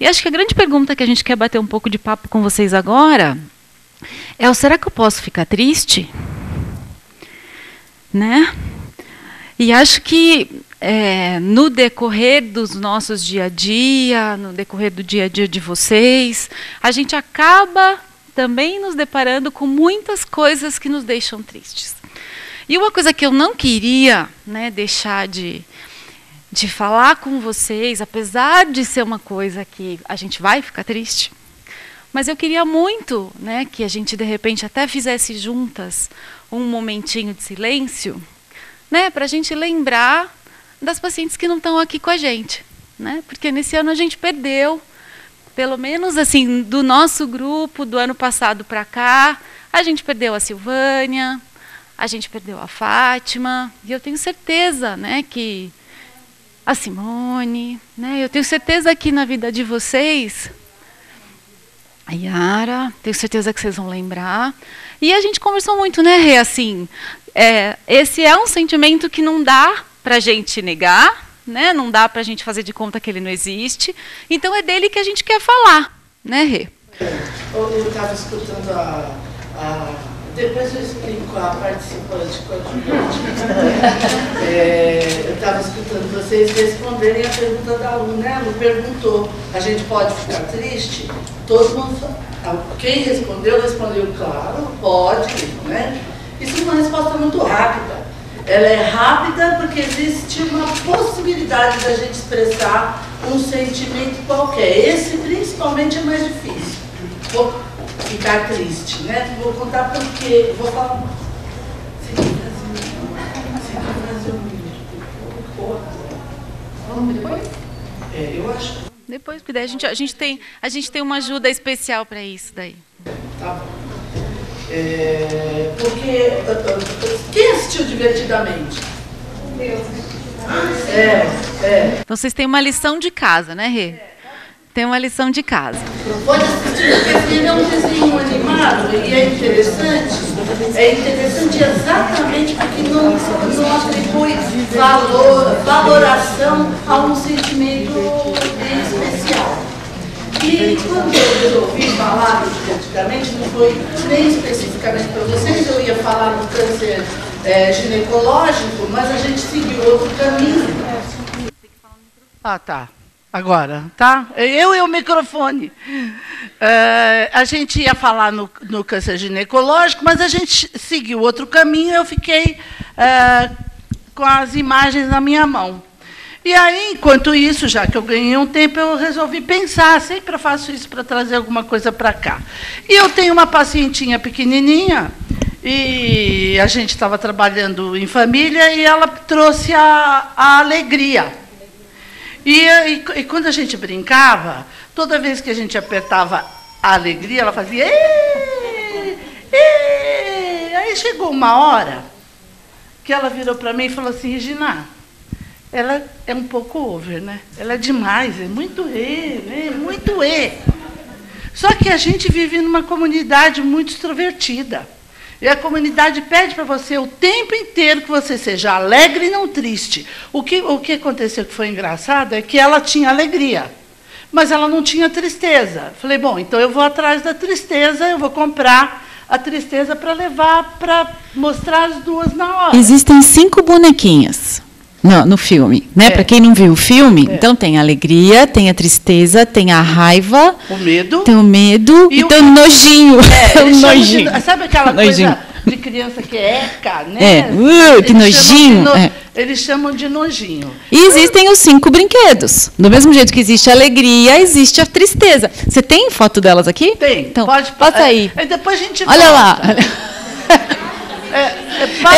E acho que a grande pergunta que a gente quer bater um pouco de papo com vocês agora é: será que eu posso ficar triste? Né? E acho que no decorrer dos nossos dia a dia, no decorrer do dia a dia de vocês, a gente acaba também nos deparando com muitas coisas que nos deixam tristes. E uma coisa que eu não queria, né, deixar de falar com vocês, apesar de ser uma coisa que a gente vai ficar triste, mas eu queria muito, né, que a gente de repente até fizesse juntas um momentinho de silêncio, né, para a gente lembrar das pacientes que não estão aqui com a gente, né, porque nesse ano a gente perdeu, pelo menos assim, do nosso grupo do ano passado para cá, a gente perdeu a Silvânia, a gente perdeu a Fátima, e eu tenho certeza, né, que a Simone, né, eu tenho certeza que na vida de vocês, a Yara, tenho certeza que vocês vão lembrar. E a gente conversou muito, né, Rê, assim, esse é um sentimento que não dá para a gente negar, né, não dá para a gente fazer de conta que ele não existe, então é dele que a gente quer falar, né, Rê? Eu estava escutando depois eu explico a participante coadjuvante. Eu estava escutando vocês responderem a pergunta da aluna. A aluna perguntou: a gente pode ficar triste? Todo mundo, quem respondeu claro, pode, né? Isso é uma resposta muito rápida. Ela é rápida porque existe uma possibilidade da gente expressar um sentimento qualquer. Esse principalmente é mais difícil. Ficar triste, né? Vou contar porque... Vou falar... Você quer fazer um... Vamos depois? Eu acho. Depois, porque daí a gente tem uma ajuda especial para isso daí. Tá bom. Porque... Quem assistiu Divertidamente? Deus. Então vocês têm uma lição de casa, né, Rê? Tem uma lição de casa. Pode assistir, porque ele é um desenho animado e é interessante. É interessante exatamente porque não atribui valoração a um sentimento especial. E quando eu resolvi falar antigamente, não foi nem especificamente para vocês, eu ia falar no câncer ginecológico, mas a gente seguiu outro caminho. Ah, tá. Agora, tá? Eu e o microfone. A gente ia falar no câncer ginecológico, mas a gente seguiu outro caminho, eu fiquei com as imagens na minha mão. E aí, enquanto isso, já que eu ganhei um tempo, eu resolvi pensar, sempre eu faço isso para trazer alguma coisa para cá. E eu tenho uma pacientinha pequenininha, e a gente estava trabalhando em família, e ela trouxe a alegria. E quando a gente brincava, toda vez que a gente apertava a alegria, ela fazia... Êêê, êêê. Aí chegou uma hora que ela virou para mim e falou assim: Regina, ela é um pouco over, né? Ela é demais, é muito né? Muito Só que a gente vive numa comunidade muito extrovertida. E a comunidade pede para você o tempo inteiro que você seja alegre e não triste. O que aconteceu que foi engraçado é que ela tinha alegria, mas ela não tinha tristeza. Falei, bom, então eu vou atrás da tristeza, eu vou comprar a tristeza para levar, para mostrar as duas na hora. Existem 5 bonequinhas no filme, né? Para quem não viu o filme, então tem a alegria, tem a tristeza, tem a raiva, o medo, tem o medo e tem o nojinho. O nojinho. Sabe aquela coisa de criança que eca, né? Que nojinho. Eles chamam de nojinho. E existem os 5 brinquedos. Do mesmo jeito que existe a alegria, existe a tristeza. Você tem foto delas aqui? Tem. Então, passa aí. Aí depois a gente olha lá.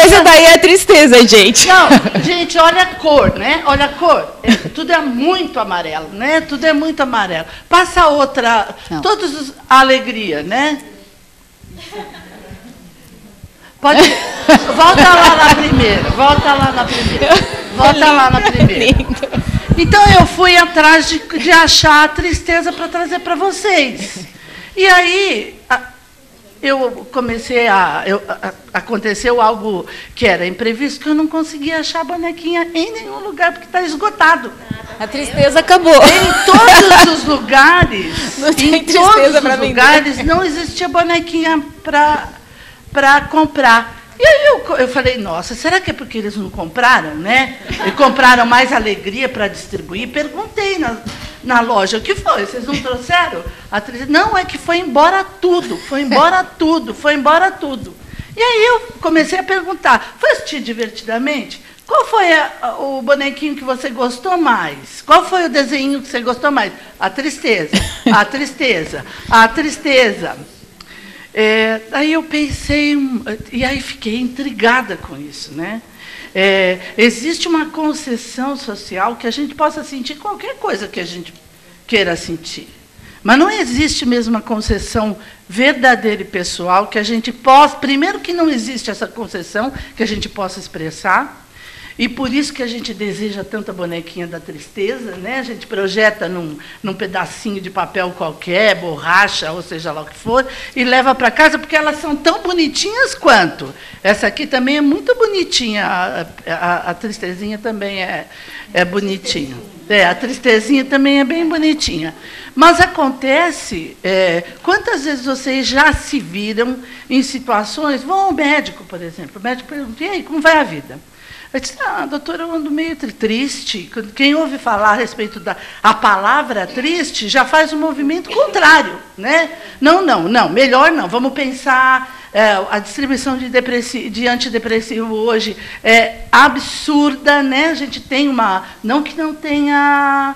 Essa daí é a tristeza, gente. Não, gente, olha a cor, né? Olha a cor. Tudo é muito amarelo, né? Tudo é muito amarelo. Passa outra. Não. Todos a alegria, né? Pode. Volta lá na primeira. Volta lá na primeira. Volta lá na primeira. Então eu fui atrás de achar a tristeza para trazer para vocês. E aí eu comecei aconteceu algo que era imprevisto, que eu não conseguia achar a bonequinha em nenhum lugar, porque está esgotado. A tristeza acabou. Em todos os lugares, Não tem em tristeza todos pra os vender. lugares, não existia bonequinha para comprar. E aí eu falei, nossa, será que é porque eles não compraram, né? E compraram mais alegria para distribuir? Perguntei na loja, o que foi? Vocês não trouxeram? A atriz, não, é que foi embora tudo, foi embora tudo, foi embora tudo. E aí eu comecei a perguntar, foi assistir divertidamente? Qual foi o bonequinho que você gostou mais? Qual foi o desenho que você gostou mais? A tristeza, a tristeza, a tristeza. Aí eu pensei, e aí fiquei intrigada com isso, né? Existe uma concessão social que a gente possa sentir qualquer coisa que a gente queira sentir. Mas não existe mesmo uma concessão verdadeira e pessoal que a gente possa... Primeiro que não existe essa concessão que a gente possa expressar, e por isso que a gente deseja tanta bonequinha da tristeza, né? A gente projeta num pedacinho de papel qualquer, borracha, ou seja lá o que for, e leva para casa, porque elas são tão bonitinhas quanto. Essa aqui também é muito bonitinha, a tristezinha também é bonitinha. A tristezinha também é bem bonitinha. Mas acontece, quantas vezes vocês já se viram em situações... Vão ao médico, por exemplo. O médico pergunta, e aí, como vai a vida? Eu disse, doutora, eu ando meio triste. Quem ouve falar a respeito a palavra triste já faz um movimento contrário, né? Não, melhor não. Vamos pensar, a distribuição de antidepressivo hoje é absurda, né? A gente tem uma... Não que não tenha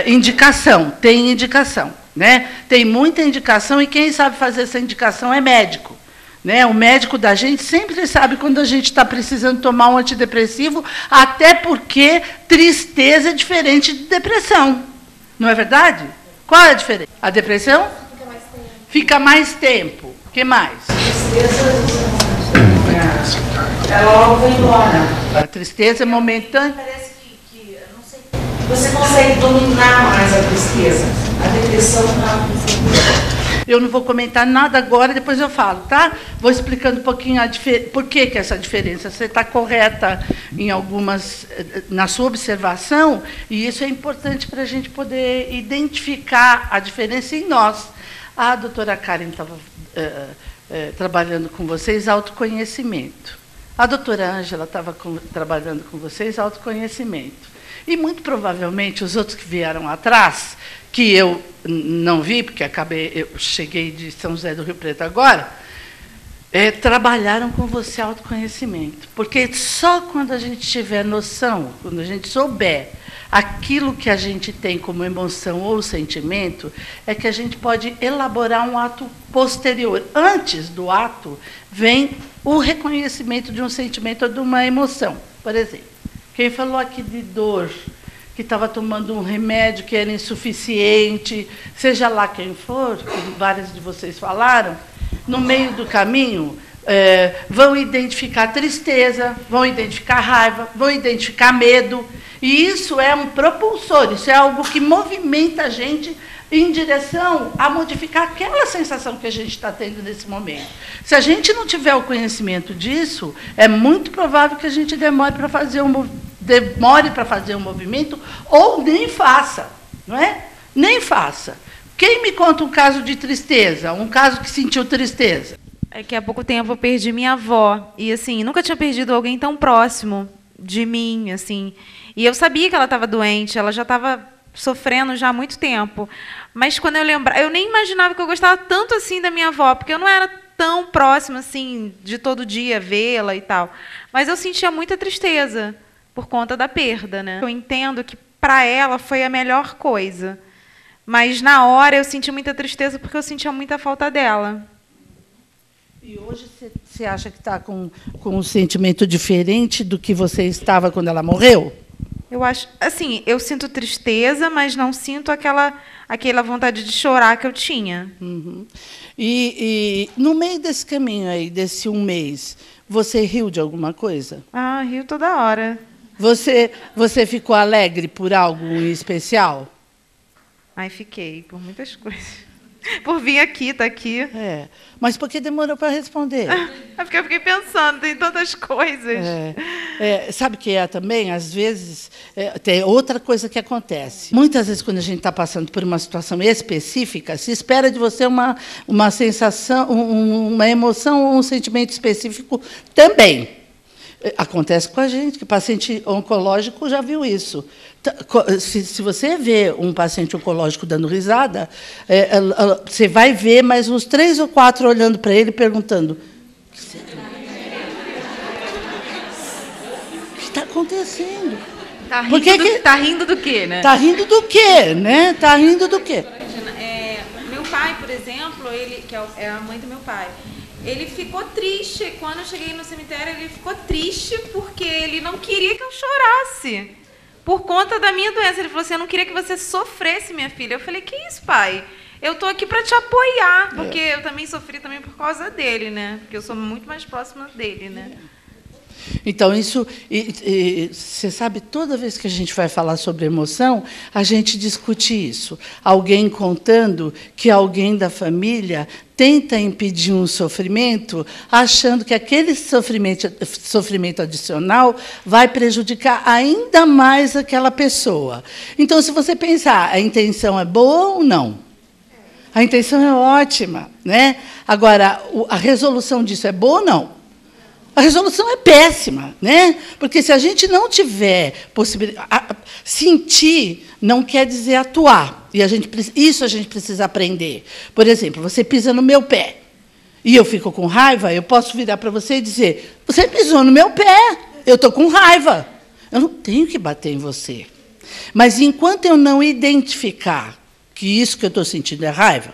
indicação, tem indicação, né? Tem muita indicação e quem sabe fazer essa indicação é médico. Né? O médico da gente sempre sabe quando a gente está precisando tomar um antidepressivo, até porque tristeza é diferente de depressão. Não é verdade? Qual é a diferença? A depressão? Fica mais tempo. O que mais? Ela logo vai embora. A tristeza é momentânea. Parece que não sei, você consegue dominar mais a tristeza. A depressão não. Eu não vou comentar nada agora, depois eu falo, tá? Vou explicando um pouquinho por que essa diferença. Você está correta em algumas, na sua observação, e isso é importante para a gente poder identificar a diferença em nós. A doutora Karen estava trabalhando com vocês autoconhecimento. A doutora Ângela estava trabalhando com vocês autoconhecimento. E, muito provavelmente, os outros que vieram atrás, que eu não vi, porque eu cheguei de São José do Rio Preto agora, trabalharam com você autoconhecimento. Porque só quando a gente tiver noção, quando a gente souber aquilo que a gente tem como emoção ou sentimento, é que a gente pode elaborar um ato posterior. Antes do ato, vem o reconhecimento de um sentimento ou de uma emoção, por exemplo. Quem falou aqui de dor, que estava tomando um remédio que era insuficiente, seja lá quem for, como vários de vocês falaram, no meio do caminho, vão identificar tristeza, vão identificar raiva, vão identificar medo, e isso é um propulsor, isso é algo que movimenta a gente em direção a modificar aquela sensação que a gente está tendo nesse momento. Se a gente não tiver o conhecimento disso, é muito provável que a gente demore para fazer um movimento ou nem faça, não é? Nem faça. Quem me conta um caso de tristeza, um caso que sentiu tristeza? É que há pouco tempo eu perdi minha avó e assim, nunca tinha perdido alguém tão próximo de mim, assim. E eu sabia que ela estava doente, ela já estava sofrendo já há muito tempo. Mas quando eu lembrava, eu nem imaginava que eu gostava tanto assim da minha avó, porque eu não era tão próxima assim de todo dia vê-la e tal. Mas eu sentia muita tristeza por conta da perda, né? Eu entendo que para ela foi a melhor coisa. Mas na hora eu senti muita tristeza porque eu sentia muita falta dela. E hoje você acha que está com um sentimento diferente do que você estava quando ela morreu? Eu acho, assim, eu sinto tristeza, mas não sinto aquela vontade de chorar que eu tinha. Uhum. E no meio desse caminho aí, desse um mês, você riu de alguma coisa? Ah, rio toda hora. Você ficou alegre por algo em especial? Ai, fiquei, por muitas coisas. Por vir aqui, tá aqui. É. Mas por que demorou para responder? É porque eu fiquei pensando, tem tantas coisas. Sabe o que é também? Às vezes, tem outra coisa que acontece. Muitas vezes, quando a gente está passando por uma situação específica, se espera de você uma sensação, uma emoção, um sentimento específico também. Acontece com a gente, que o paciente oncológico já viu isso. Se você vê um paciente oncológico dando risada, você vai ver mais uns 3 ou 4 olhando para ele, perguntando: o que está acontecendo? Tá rindo do quê, né? Está rindo do quê, né? Está rindo do quê? Meu pai, por exemplo, ele, que é a mãe do meu pai, ele ficou triste. Quando eu cheguei no cemitério, ele ficou triste porque ele não queria que eu chorasse. Por conta da minha doença. Ele falou assim: eu não queria que você sofresse, minha filha. Eu falei: que isso, pai? Eu estou aqui para te apoiar. Porque eu também sofri também por causa dele, né? Porque eu sou muito mais próxima dele, né? Então, isso, você sabe, toda vez que a gente vai falar sobre emoção, a gente discute isso. Alguém contando que alguém da família tenta impedir um sofrimento, achando que aquele sofrimento adicional vai prejudicar ainda mais aquela pessoa. Então, se você pensar, a intenção é boa ou não? A intenção é ótima, né? Agora, a resolução disso é boa ou não? A resolução é péssima, né? Porque se a gente não tiver possibilidade... Sentir não quer dizer atuar. E isso a gente precisa aprender. Por exemplo, você pisa no meu pé e eu fico com raiva, eu posso virar para você e dizer: você pisou no meu pé, eu estou com raiva. Eu não tenho que bater em você. Mas enquanto eu não identificar que isso que eu estou sentindo é raiva,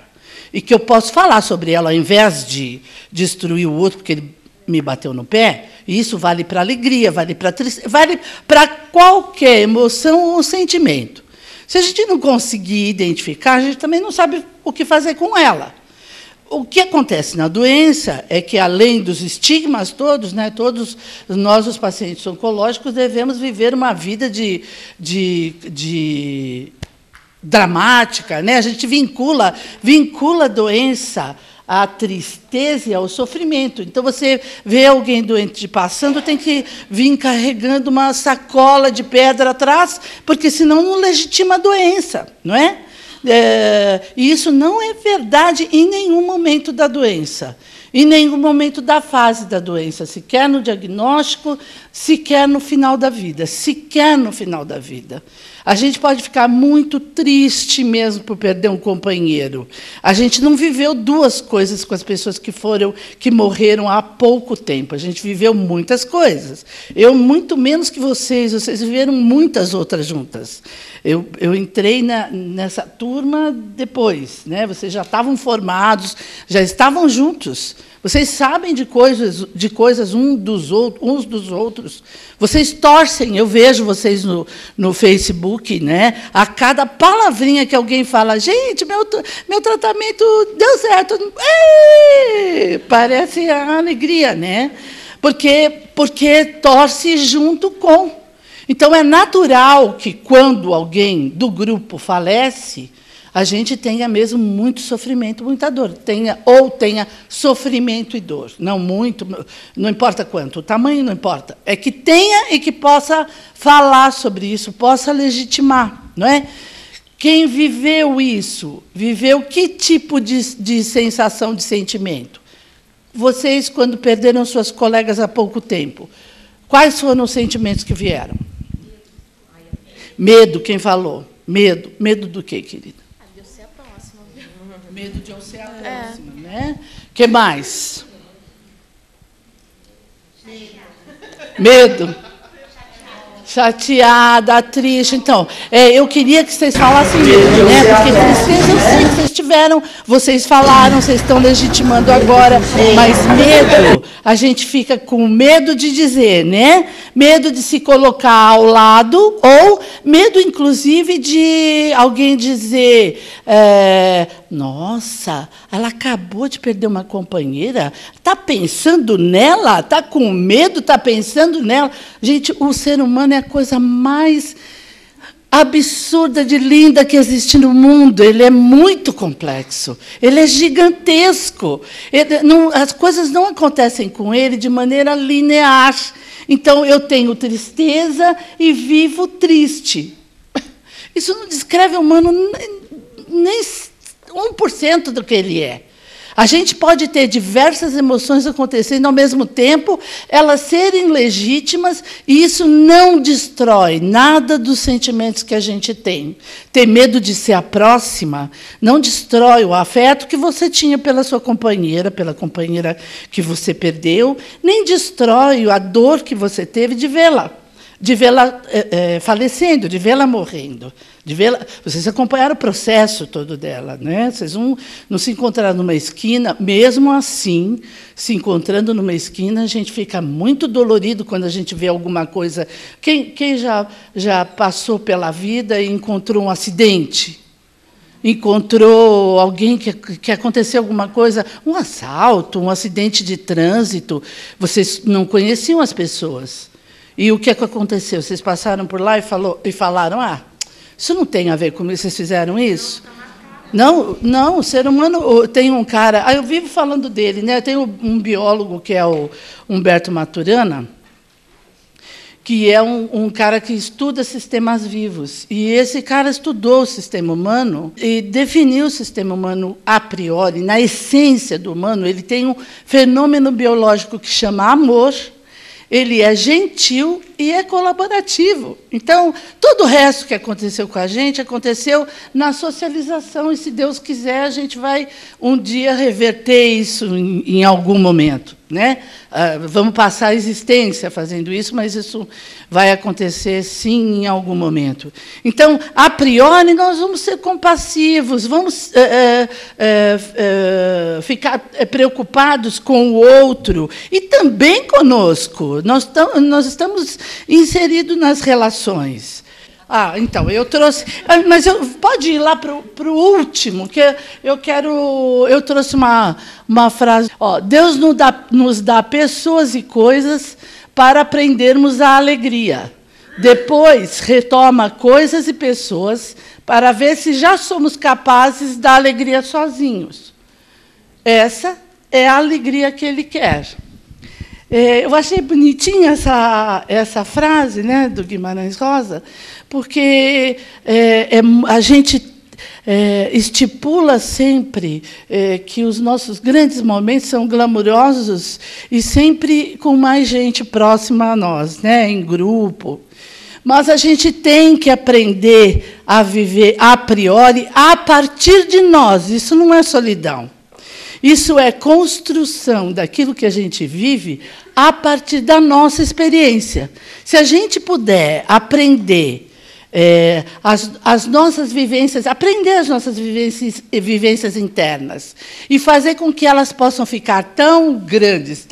e que eu posso falar sobre ela ao invés de destruir o outro, porque ele me bateu no pé, e isso vale para alegria, vale para tristeza, vale para qualquer emoção ou sentimento. Se a gente não conseguir identificar, a gente também não sabe o que fazer com ela. O que acontece na doença é que, além dos estigmas todos, né, todos nós, os pacientes oncológicos, devemos viver uma vida dramática, né? A gente vincula a doença à tristeza e ao sofrimento. Então, você vê alguém doente passando, tem que vir carregando uma sacola de pedra atrás, porque senão não legitima a doença, não é? E isso não é verdade em nenhum momento da doença, em nenhum momento da fase da doença, sequer no diagnóstico, sequer no final da vida, sequer no final da vida. A gente pode ficar muito triste mesmo por perder um companheiro. A gente não viveu 2 coisas com as pessoas que morreram há pouco tempo. A gente viveu muitas coisas. Eu, muito menos que vocês viveram muitas outras juntas. Eu entrei nessa turma depois, né? Vocês já estavam formados, já estavam juntos. Vocês sabem de coisas uns dos outros. Vocês torcem, eu vejo vocês no Facebook, né? A cada palavrinha que alguém fala: gente, meu tratamento deu certo. Ei! Parece a alegria, né? Porque torce junto com. Então, é natural que, quando alguém do grupo falece, a gente tenha mesmo muito sofrimento, muita dor. Tenha sofrimento e dor. Não muito, não importa quanto. O tamanho não importa. É que tenha e que possa falar sobre isso, possa legitimar, não é? Quem viveu isso, viveu que tipo de sensação, de sentimento? Vocês, quando perderam suas colegas há pouco tempo, quais foram os sentimentos que vieram? Medo, quem falou? Medo. Medo do quê, querida? Medo de eu ser a próxima, né? O que mais? Medo. Chateada, triste. Então, eu queria que vocês falassem medo, né? Porque tristeza eu sei que vocês tiveram, vocês falaram, vocês estão legitimando agora, mas medo, a gente fica com medo de dizer, né? Medo de se colocar ao lado, ou medo, inclusive, de alguém dizer: nossa, ela acabou de perder uma companheira, está pensando nela, está com medo, está pensando nela. Gente, o ser humano é a coisa mais absurda de linda que existe no mundo. Ele é muito complexo, ele é gigantesco. As coisas não acontecem com ele de maneira linear. Então, eu tenho tristeza e vivo triste. Isso não descreve o humano nem 1% do que ele é. A gente pode ter diversas emoções acontecendo ao mesmo tempo, elas serem legítimas, e isso não destrói nada dos sentimentos que a gente tem. Ter medo de ser a próxima não destrói o afeto que você tinha pela sua companheira, pela companheira que você perdeu, nem destrói a dor que você teve de vê-la falecendo, de vê-la morrendo. Vocês acompanharam o processo todo dela, né? Vocês não se encontraram numa esquina. Mesmo assim, se encontrando numa esquina, a gente fica muito dolorido quando a gente vê alguma coisa. Quem já passou pela vida e encontrou um acidente? Encontrou alguém que aconteceu alguma coisa, um assalto, um acidente de trânsito. Vocês não conheciam as pessoas. E o que aconteceu? Vocês passaram por lá e falaram, isso não tem a ver comigo, vocês fizeram isso? Não, o ser humano tem um cara... eu vivo falando dele, né? Tem um biólogo, que é o Humberto Maturana, que é um cara que estuda sistemas vivos. E esse cara estudou o sistema humano e definiu o sistema humano a priori, na essência do humano. Ele tem um fenômeno biológico que chama amor. Ele é gentil e é colaborativo. Então, todo o resto que aconteceu com a gente aconteceu na socialização, e, se Deus quiser, a gente vai um dia reverter isso em algum momento, né? Vamos passar a existência fazendo isso, mas isso vai acontecer, sim, em algum momento. Então, a priori, nós vamos ser compassivos, vamos ficar preocupados com o outro e também conosco. Nós estamos inseridos nas relações. Então, eu trouxe... Mas pode ir lá para o último, que eu trouxe uma frase. Deus nos dá pessoas e coisas para aprendermos a alegria. Depois, retoma coisas e pessoas para ver se já somos capazes da alegria sozinhos. Essa é a alegria que Ele quer. Eu achei bonitinha essa frase, né, do Guimarães Rosa, porque a gente estipula sempre que os nossos grandes momentos são glamurosos e sempre com mais gente próxima a nós, né, em grupo. Mas a gente tem que aprender a viver a priori a partir de nós. Isso não é solidão. Isso é construção daquilo que a gente vive a partir da nossa experiência. Se a gente puder aprender as nossas vivências, aprender as nossas vivências internas e fazer com que elas possam ficar tão grandes,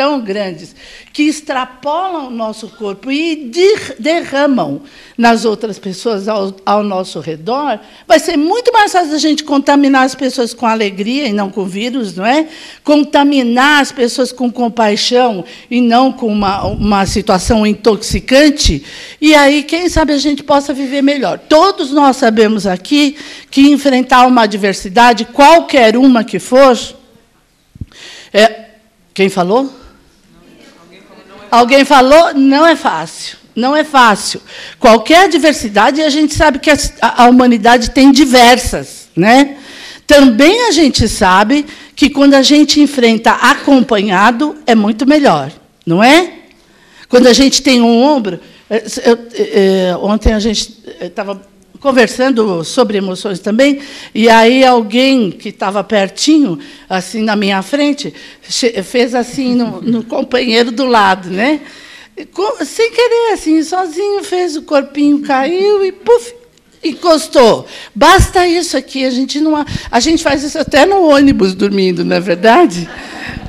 que extrapolam o nosso corpo e derramam nas outras pessoas ao nosso redor, vai ser muito mais fácil a gente contaminar as pessoas com alegria e não com vírus, não é? Contaminar as pessoas com compaixão e não com uma situação intoxicante, e aí, quem sabe, a gente possa viver melhor. Todos nós sabemos aqui que enfrentar uma adversidade, qualquer uma que for... Quem falou? Alguém falou? Não é fácil. Não é fácil. Qualquer adversidade, a gente sabe que a humanidade tem diversas, né? Também a gente sabe que, quando a gente enfrenta acompanhado, é muito melhor, não é? Quando a gente tem um ombro... Ontem a gente estava conversando sobre emoções também, e aí alguém que estava pertinho, assim, na minha frente, fez assim no companheiro do lado, né? Sem querer, assim, sozinho, fez, o corpinho caiu e, puf, encostou. Basta isso aqui, a gente faz isso até no ônibus dormindo, não é verdade?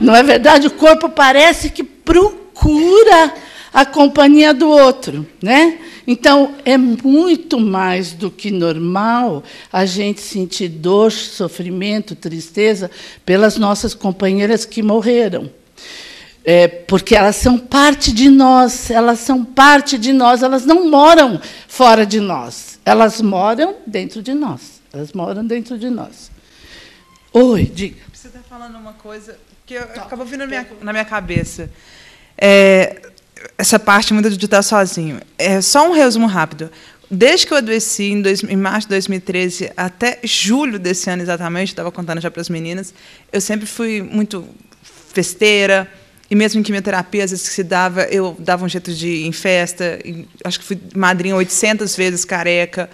Não é verdade? O corpo parece que procura a companhia do outro, né? Então, é muito mais do que normal a gente sentir dor, sofrimento, tristeza pelas nossas companheiras que morreram. Porque elas são parte de nós, elas não moram fora de nós, elas moram dentro de nós. Oi, diga. Você está falando uma coisa que acabou vindo na minha cabeça. Essa parte muito de estar sozinho. Só um resumo rápido. Desde que eu adoeci, em março de 2013, até julho desse ano exatamente, estava contando já para as meninas, eu sempre fui muito festeira, e mesmo em quimioterapia, às vezes que se dava, eu dava um jeito de ir em festa, acho que fui madrinha 800 vezes, careca,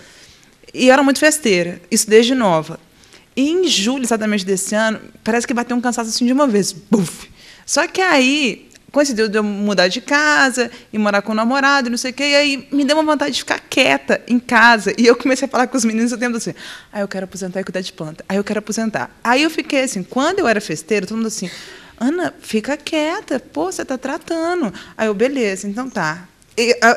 e era muito festeira, isso desde nova. E em julho, exatamente desse ano, parece que bateu um cansaço assim de uma vez, buf! Só que aí coincidiu de eu mudar de casa e morar com o namorado, não sei o quê, e aí me deu uma vontade de ficar quieta em casa. E eu comecei a falar com os meninos o tempo assim, eu quero aposentar e cuidar de planta, eu quero aposentar. Aí eu fiquei assim, quando eu era festeira, todo mundo assim, Ana, fica quieta, pô, você está tratando. Aí eu, beleza, então tá.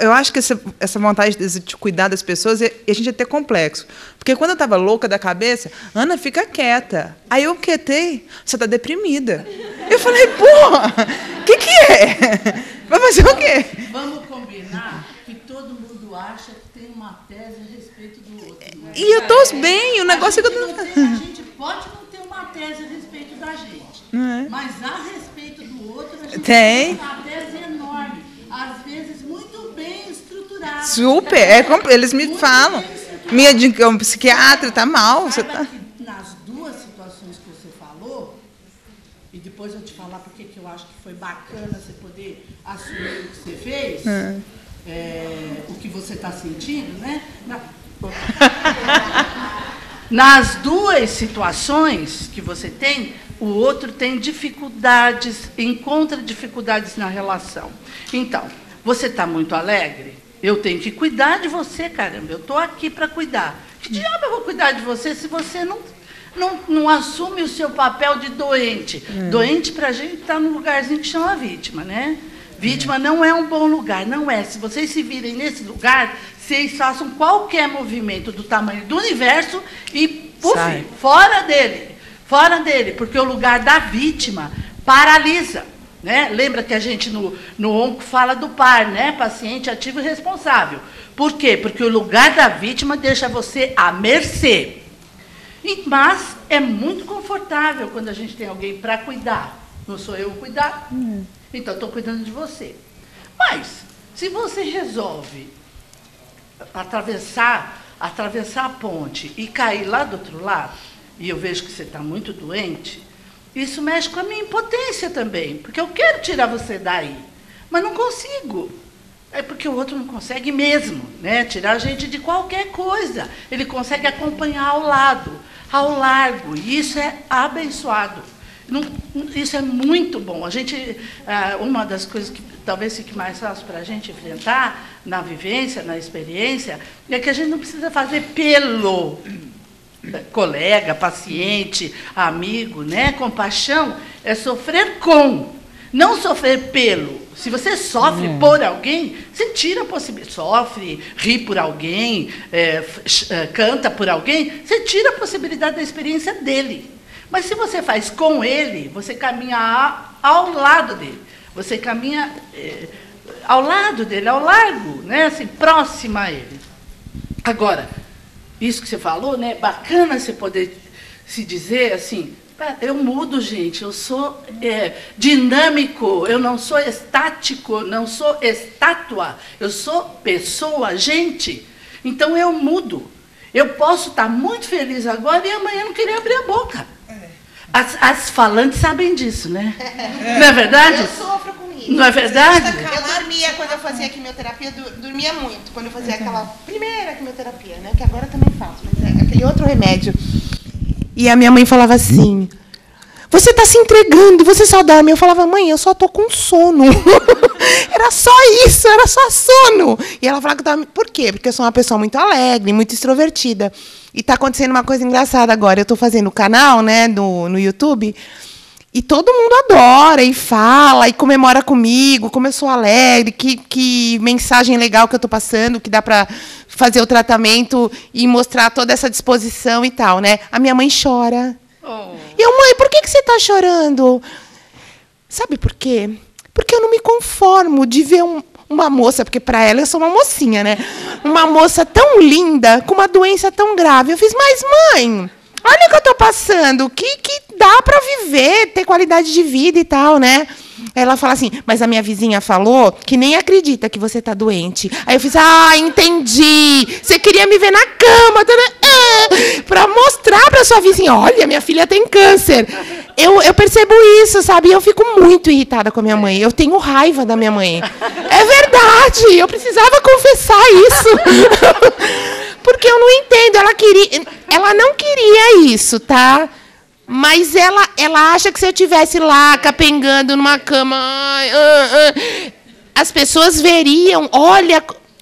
Eu acho que essa vontade de cuidar das pessoas, a gente ia ter complexo. Porque quando eu estava louca da cabeça, Ana, fica quieta. Aí eu quietei, você está deprimida. Eu falei, porra, o que é? Vai fazer o quê? Vamos combinar que todo mundo acha que tem uma tese a respeito do outro. Né? E eu estou bem, o negócio é que eu estou... A gente pode não ter uma tese a respeito da gente, mas a respeito do outro, a gente tem uma tese enorme. Às vezes, muito bem estruturada. Super, eles me falam. Minha psiquiatra está mal. Você tá... Nas duas situações que você falou, e depois eu te falar porque que eu acho que foi bacana você poder assumir o que você fez, o que você está sentindo, né? Nas duas situações que você tem, o outro tem dificuldades, encontra dificuldades na relação. Então, você está muito alegre? Eu tenho que cuidar de você, caramba. Eu estou aqui para cuidar. Que diabo eu vou cuidar de você se você não assume o seu papel de doente? Doente, para a gente, está num lugarzinho que chama vítima, né? Vítima não é um bom lugar, não é. Se vocês se virem nesse lugar, vocês façam qualquer movimento do tamanho do universo e, puf, fora dele. Fora dele, porque o lugar da vítima paralisa. Né? Lembra que a gente no onco fala do par, né? Paciente ativo e responsável. Por quê? Porque o lugar da vítima deixa você à mercê. Mas é muito confortável quando a gente tem alguém para cuidar. Não sou eu cuidar? Então, estou cuidando de você. Mas, se você resolve atravessar a ponte e cair lá do outro lado, e eu vejo que você está muito doente, isso mexe com a minha impotência também, porque eu quero tirar você daí, mas não consigo. É porque o outro não consegue mesmo, né? Tirar a gente de qualquer coisa. Ele consegue acompanhar ao lado, ao largo, e isso é abençoado. Isso é muito bom. A gente, uma das coisas que talvez fique mais fácil para a gente enfrentar na vivência, na experiência, é que a gente não precisa fazer pelo colega, paciente, amigo, né? Compaixão é sofrer com, não sofrer pelo. Se você sofre por alguém, você tira a possibilidade. Sofre, ri por alguém, canta por alguém, você tira a possibilidade da experiência dele. Mas se você faz com ele, você caminha ao lado dele. Você caminha ao lado dele, ao largo, né? Assim, próxima a ele. Agora, isso que você falou, né? Bacana você poder se dizer assim, eu mudo, gente, eu sou dinâmico, eu não sou estático, não sou estátua, eu sou pessoa, gente. Então eu mudo. Eu posso estar muito feliz agora e amanhã não querer abrir a boca. As falantes sabem disso, né? Não é verdade? Eu sofro com isso. Não é verdade? Eu dormia quando eu fazia quimioterapia, dormia muito. Quando eu fazia aquela primeira quimioterapia, né? Que agora também faço, mas é aquele outro remédio. E a minha mãe falava assim, você está se entregando, você só dorme. Eu falava, mãe, eu só estou com sono. Era só isso, era só sono. E ela falava que estava... Por quê? Porque eu sou uma pessoa muito alegre, muito extrovertida. E está acontecendo uma coisa engraçada agora. Eu estou fazendo o canal, né, no YouTube, e todo mundo adora e fala e comemora comigo, como eu sou alegre, que mensagem legal que eu estou passando, que dá para fazer o tratamento e mostrar toda essa disposição e tal, né? A minha mãe chora. E eu, mãe, por que você está chorando? Sabe por quê? porque eu não me conformo de ver uma moça, porque para ela eu sou uma mocinha, né? Uma moça tão linda, com uma doença tão grave. Eu fiz, mas mãe, olha o que eu estou passando, que dá para viver, ter qualidade de vida e tal, né? Ela fala assim, mas a minha vizinha falou que nem acredita que você está doente. Aí eu fiz, entendi. Você queria me ver na cama, para mostrar para sua vizinha, olha, minha filha tem câncer. Eu percebo isso, sabe? Eu fico muito irritada com a minha mãe. Eu tenho raiva da minha mãe. É verdade, eu precisava confessar isso. Porque eu não entendo. Ela não queria isso, tá? Mas ela acha que se eu estivesse lá, capengando numa cama, as pessoas veriam, olha...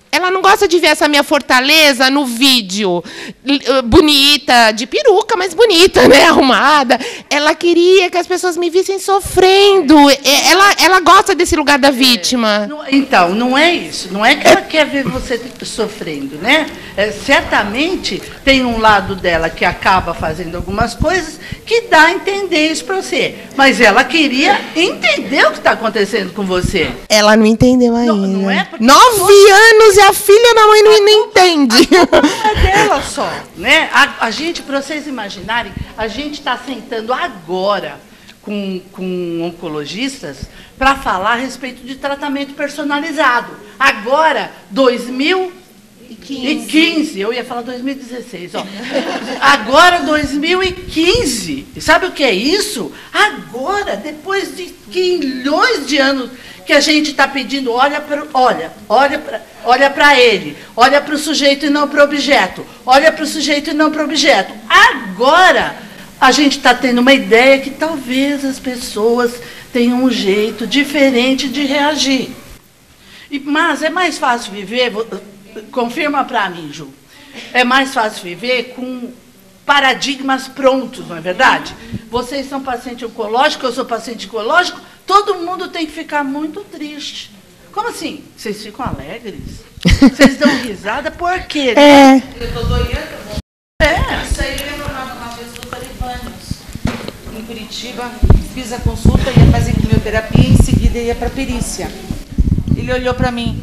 Ela não gosta de ver essa minha fortaleza no vídeo, bonita, de peruca, mas bonita, né, arrumada. Ela queria que as pessoas me vissem sofrendo. Ela gosta desse lugar da vítima. Então, não é isso. Não é que ela quer ver você sofrendo, né? Certamente tem um lado dela que acaba fazendo algumas coisas que dá a entender isso para você. Mas ela queria entender o que está acontecendo com você. Ela não entendeu ainda. Não é 9 anos e a filha da mãe não entende. Não é dela só, né? A gente, para vocês imaginarem, a gente está sentando agora com oncologistas para falar a respeito de tratamento personalizado. Agora, 2015, eu ia falar 2016, ó. Agora 2015. E sabe o que é isso? Agora, depois de quilhões de anos que a gente está pedindo, olha para ele, olha para o sujeito e não para o objeto, olha para o sujeito e não para o objeto. Agora, a gente está tendo uma ideia que talvez as pessoas tenham um jeito diferente de reagir. Mas é mais fácil viver, confirma para mim, Ju, é mais fácil viver com paradigmas prontos, não é verdade? Vocês são paciente oncológico, eu sou paciente oncológico, todo mundo tem que ficar muito triste. Como assim? Vocês ficam alegres? Vocês dão risada? Por quê? Né? Eu estou doendo. Isso aí eu lembro uma vez do Talibânios. Em Curitiba, fiz a consulta, ia fazer quimioterapia e em seguida ia para a perícia. Ele olhou para mim,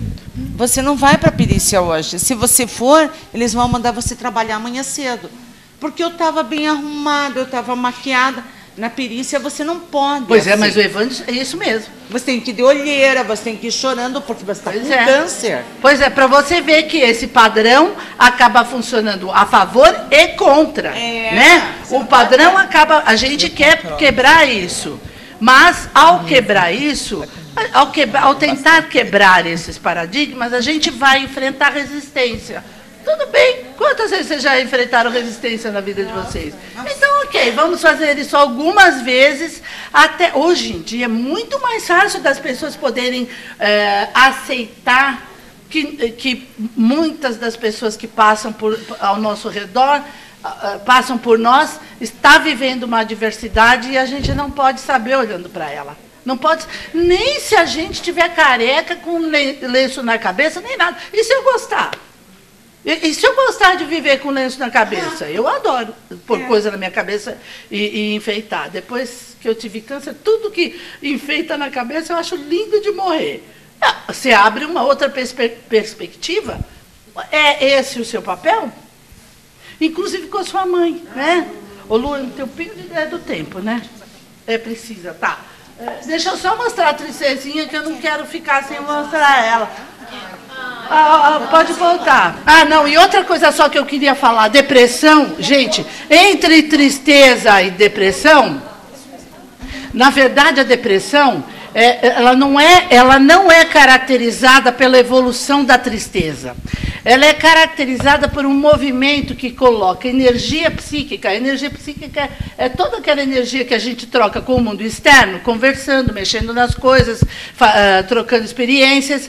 você não vai para a perícia hoje. Se você for, eles vão mandar você trabalhar amanhã cedo. Porque eu estava bem arrumada, eu estava maquiada. Na perícia você não pode. Pois é, mas o Evandro é isso mesmo. Você tem que ir de olheira, você tem que ir chorando porque você está com câncer. Pois é, para você ver que esse padrão acaba funcionando a favor e contra. Né? O padrão acaba... A gente quer quebrar isso. Mas, ao quebrar isso, ao tentar quebrar esses paradigmas, a gente vai enfrentar resistência. Tudo bem. Quantas vezes vocês já enfrentaram resistência na vida de vocês? Então, ok, vamos fazer isso algumas vezes. Até hoje em dia é muito mais fácil das pessoas poderem aceitar que muitas das pessoas que passam ao nosso redor, passam por nós, está vivendo uma adversidade e a gente não pode saber olhando para ela. Não pode, nem se a gente tiver careca com lenço na cabeça, nem nada. E se eu gostar? E se eu gostar de viver com lenço na cabeça? Eu adoro pôr coisa na minha cabeça e enfeitar. Depois que eu tive câncer, tudo que enfeita na cabeça eu acho lindo de morrer. Você abre uma outra perspectiva. É esse o seu papel? Inclusive com a sua mãe, né? Ô, Lu, não tem um pingo de ideia do tempo, né? Precisa, tá. Deixa eu só mostrar a tristezinha, que eu não quero ficar sem mostrar ela. Pode voltar. Não, e outra coisa só que eu queria falar. Depressão, gente, entre tristeza e depressão, na verdade a depressão, ela não é caracterizada pela evolução da tristeza. Ela é caracterizada por um movimento que coloca energia psíquica. A energia psíquica é toda aquela energia que a gente troca com o mundo externo, conversando, mexendo nas coisas, trocando experiências.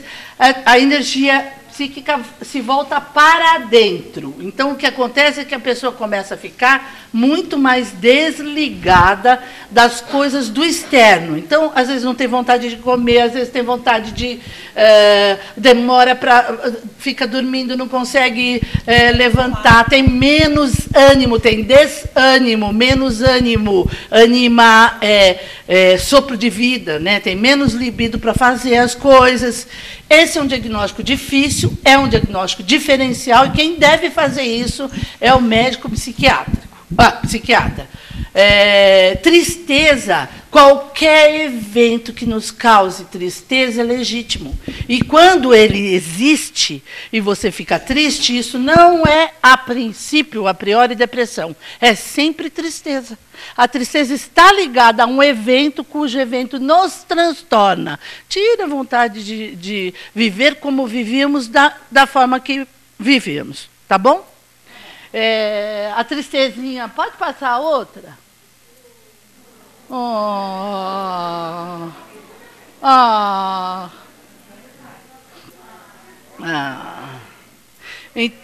A energia psíquica se volta para dentro. Então, o que acontece é que a pessoa começa a ficar muito mais desligada das coisas do externo. Então, às vezes não tem vontade de comer, às vezes tem vontade de... demora para... fica dormindo, não consegue levantar, tem menos ânimo, tem desânimo, menos ânimo, anima sopro de vida, né? Tem menos libido para fazer as coisas. Esse é um diagnóstico difícil, é um diagnóstico diferencial, e quem deve fazer isso é o médico psiquiatra. Tristeza, qualquer evento que nos cause tristeza é legítimo. E quando ele existe e você fica triste, isso não é, a princípio, a priori, depressão. É sempre tristeza. A tristeza está ligada a um evento cujo evento nos transtorna. Tira a vontade de viver como vivíamos da forma que vivíamos. Tá bom? A tristezinha, pode passar a outra?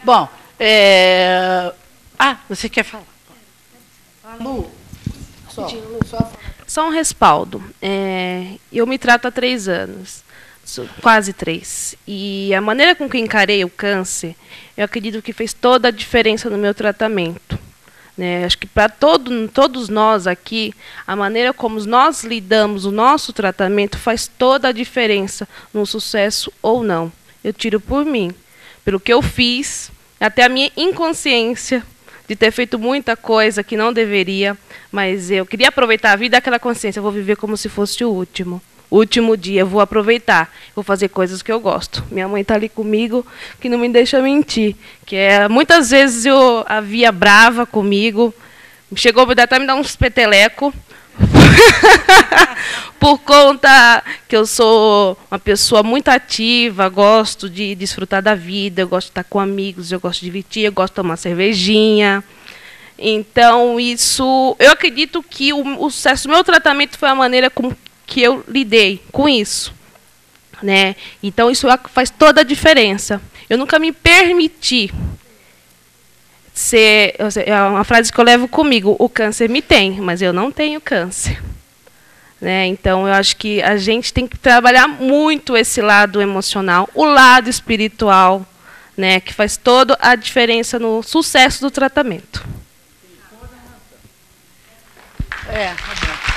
Bom, você quer falar? Lu, só um respaldo. Eu me trato há 3 anos, quase 3. E a maneira com que encarei o câncer, eu acredito que fez toda a diferença no meu tratamento. Acho que para todos nós aqui, a maneira como nós lidamos o nosso tratamento faz toda a diferença no sucesso ou não. Eu tiro por mim, pelo que eu fiz, até a minha inconsciência de ter feito muita coisa que não deveria, mas eu queria aproveitar a vida, aquela consciência, eu vou viver como se fosse o último dia, eu vou aproveitar, vou fazer coisas que eu gosto. Minha mãe está ali comigo, que não me deixa mentir, que muitas vezes eu a via brava comigo, chegou a até me dar uns peteleco, por conta que eu sou uma pessoa muito ativa, gosto de desfrutar da vida, eu gosto de estar com amigos, eu gosto de divertir, eu gosto de tomar cervejinha. Então, isso, eu acredito que o sucesso do meu tratamento foi a maneira como que eu lidei com isso, né? Então isso faz toda a diferença. Eu nunca me permiti ser, é uma frase que eu levo comigo, o câncer me tem, mas eu não tenho câncer, né? Então eu acho que a gente tem que trabalhar muito esse lado emocional, o lado espiritual, né, que faz toda a diferença no sucesso do tratamento. Tá bom.